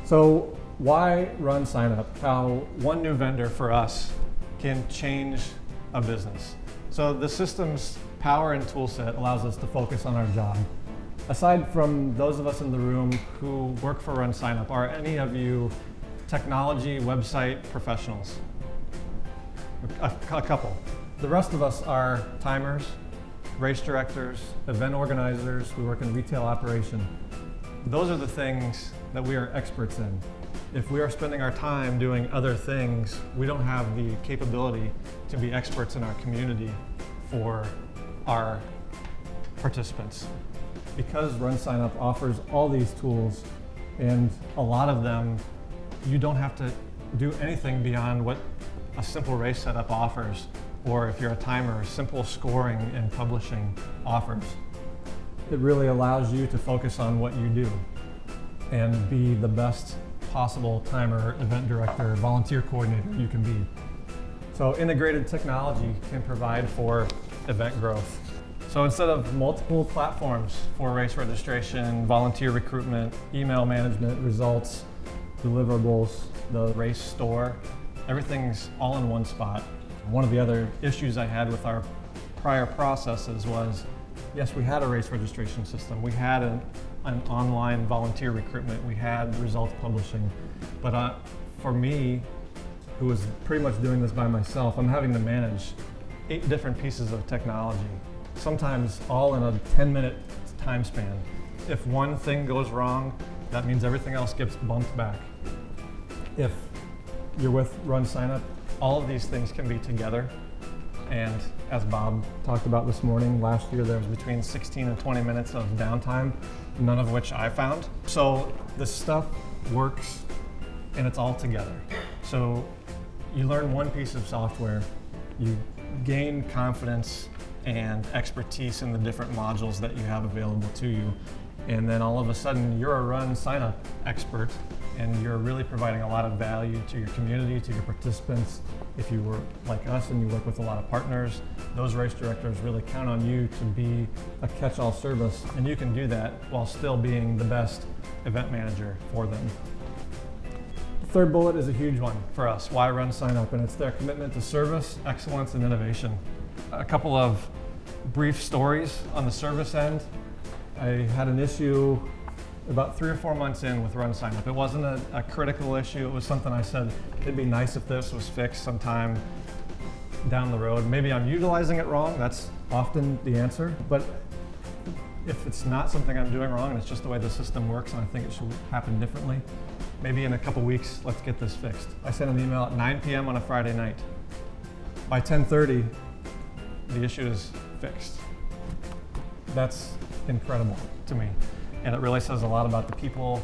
So why RunSignUp? How one new vendor for us can change a business. So the system's power and tool set allows us to focus on our job. Aside from those of us in the room who work for RunSignUp, are any of you technology website professionals? A couple. The rest of us are timers, race directors, event organizers. We work in retail operation. Those are the things that we are experts in. If we are spending our time doing other things, we don't have the capability to be experts in our community for our participants. Because RunSignUp offers all these tools, and a lot of them, you don't have to do anything beyond what a simple race setup offers, or if you're a timer, simple scoring and publishing offers. It really allows you to focus on what you do and be the best possible timer, event director, volunteer coordinator you can be. So integrated technology can provide for event growth. So instead of multiple platforms for race registration, volunteer recruitment, email management, results, deliverables, the race store, everything's all in one spot. One of the other issues I had with our prior processes was, yes, we had a race registration system, we had an online volunteer recruitment, we had results publishing, but for me, who was pretty much doing this by myself, I'm having to manage 8 different pieces of technology, sometimes all in a 10-minute time span. If one thing goes wrong, that means everything else gets bumped back. If you're with RunSignUp, all of these things can be together. And as Bob talked about this morning, last year there was between 16 and 20 minutes of downtime, none of which I found. So this stuff works and it's all together. So you learn one piece of software, you gain confidence and expertise in the different modules that you have available to you. And then all of a sudden you're a RunSignUp expert and you're really providing a lot of value to your community, to your participants. If you were like us and you work with a lot of partners, those race directors really count on you to be a catch-all service, and you can do that while still being the best event manager for them. The third bullet is a huge one for us. Why RunSignUp? And it's their commitment to service, excellence, and innovation. A couple of brief stories on the service end. I had an issue about 3 or 4 months in with RunSignUp. It wasn't a critical issue. It was something I said, it'd be nice if this was fixed sometime down the road. Maybe I'm utilizing it wrong. That's often the answer. But if it's not something I'm doing wrong and it's just the way the system works and I think it should happen differently, maybe in a couple weeks, let's get this fixed. I sent an email at 9 p.m. on a Friday night. By 10:30, the issue is fixed. That's incredible to me. And it really says a lot about the people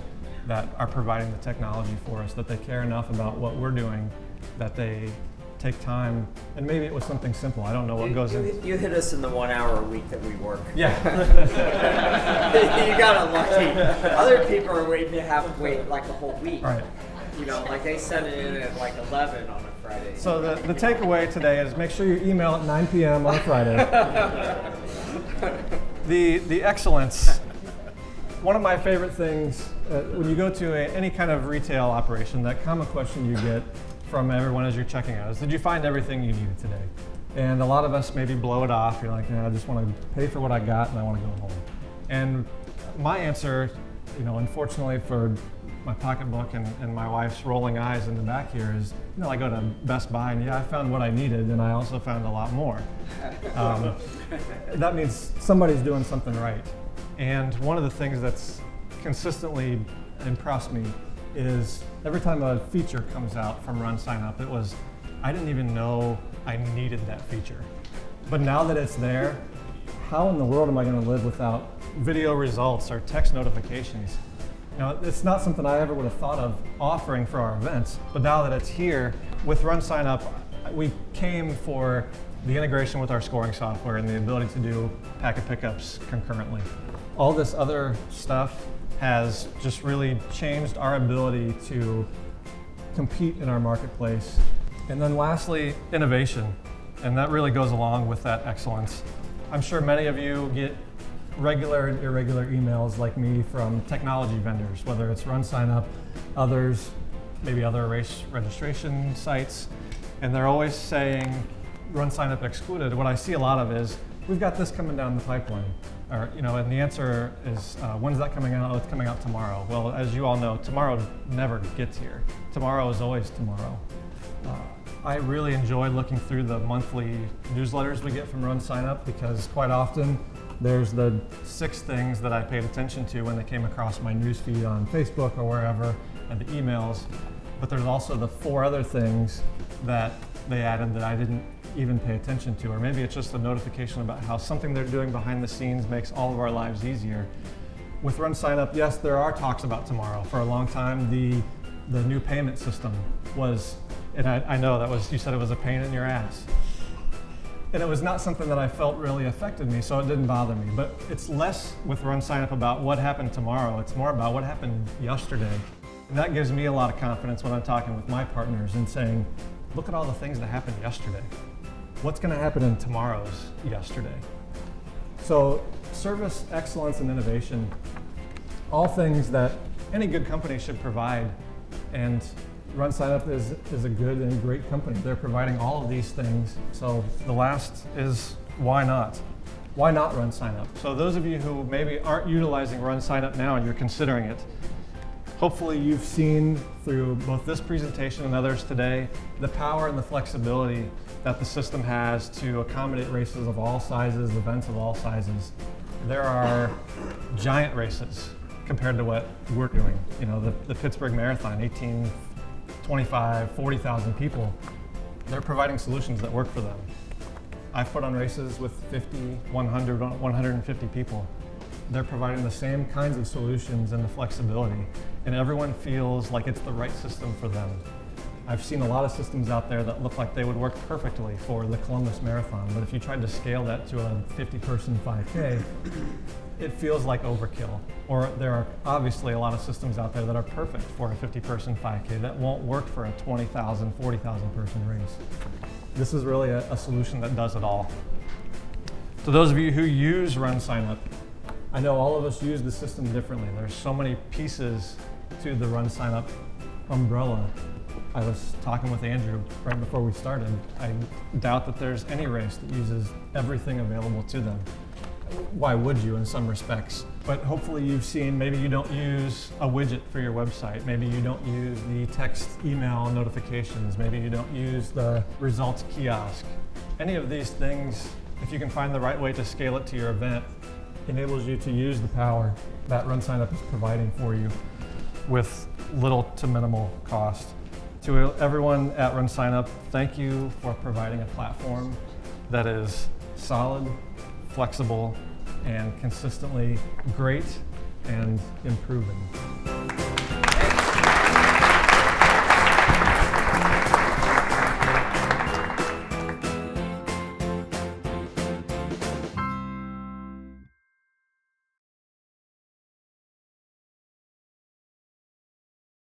that are providing the technology for us, that they care enough about what we're doing, that they take time, and maybe it was something simple. I don't know what goes in. You hit us in the 1 hour a week that we work. Yeah. You got unlucky. Other people are waiting to have to wait like a whole week. Right. You know, like they send it in at like 11 on a Friday. So the takeaway today is make sure you email at 9 p.m. on a Friday. The excellence. One of my favorite things, when you go to any kind of retail operation, that common question you get from everyone as you're checking out is, did you find everything you needed today? And a lot of us maybe blow it off. You're like, I just want to pay for what I got and I want to go home. And my answer, unfortunately for my pocketbook and my wife's rolling eyes in the back here is, I go to Best Buy and I found what I needed and I also found a lot more. That means somebody's doing something right. And one of the things that's consistently impressed me is every time a feature comes out from RunSignUp, I didn't even know I needed that feature. But now that it's there, how in the world am I going to live without video results or text notifications? It's not something I ever would have thought of offering for our events, but now that it's here, with RunSignUp, we came for the integration with our scoring software and the ability to do packet pickups concurrently. All this other stuff has just really changed our ability to compete in our marketplace. And then lastly, innovation. And that really goes along with that excellence. I'm sure many of you get regular and irregular emails like me from technology vendors, whether it's RunSignUp, others, maybe other race registration sites, and they're always saying RunSignUp excluded. What I see a lot of is, we've got this coming down the pipeline. Or, and the answer is, when's that coming out? Oh, it's coming out tomorrow. Well, as you all know, tomorrow never gets here. Tomorrow is always tomorrow. I really enjoy looking through the monthly newsletters we get from RunSignUp, because quite often there's the 6 things that I paid attention to when they came across my newsfeed on Facebook or wherever, and the emails. But there's also the 4 other things that they added that I didn't even pay attention to, or maybe it's just a notification about how something they're doing behind the scenes makes all of our lives easier. With RunSignUp, yes, there are talks about tomorrow. For a long time, the new payment system was, and I know that was, you said it was a pain in your ass. And it was not something that I felt really affected me, so it didn't bother me. But it's less with RunSignUp about what happened tomorrow, it's more about what happened yesterday. And that gives me a lot of confidence when I'm talking with my partners and saying, look at all the things that happened yesterday. What's going to happen in tomorrow's yesterday? So service, excellence, and innovation, all things that any good company should provide. And RunSignUp is a good and great company. They're providing all of these things. So the last is, why not? Why not RunSignUp? So those of you who maybe aren't utilizing RunSignUp now and you're considering it, hopefully you've seen through both this presentation and others today the power and the flexibility that the system has to accommodate races of all sizes, events of all sizes. There are giant races compared to what we're doing. The Pittsburgh Marathon, 25, 40,000 people. They're providing solutions that work for them. I've put on races with 50, 100, 150 people. They're providing the same kinds of solutions and the flexibility, and everyone feels like it's the right system for them. I've seen a lot of systems out there that look like they would work perfectly for the Columbus Marathon, but if you tried to scale that to a 50-person 5K, it feels like overkill. Or there are obviously a lot of systems out there that are perfect for a 50-person 5K that won't work for a 20,000, 40,000 person race. This is really a solution that does it all. So those of you who use RunSignUp, I know all of us use the system differently. There's so many pieces to the RunSignUp umbrella. I was talking with Andrew right before we started. I doubt that there's any race that uses everything available to them. Why would you in some respects? But hopefully you've seen, maybe you don't use a widget for your website. Maybe you don't use the text email notifications. Maybe you don't use the results kiosk. Any of these things, if you can find the right way to scale it to your event, enables you to use the power that RunSignUp is providing for you with little to minimal cost. To everyone at RunSignUp, thank you for providing a platform that is solid, flexible, and consistently great and improving.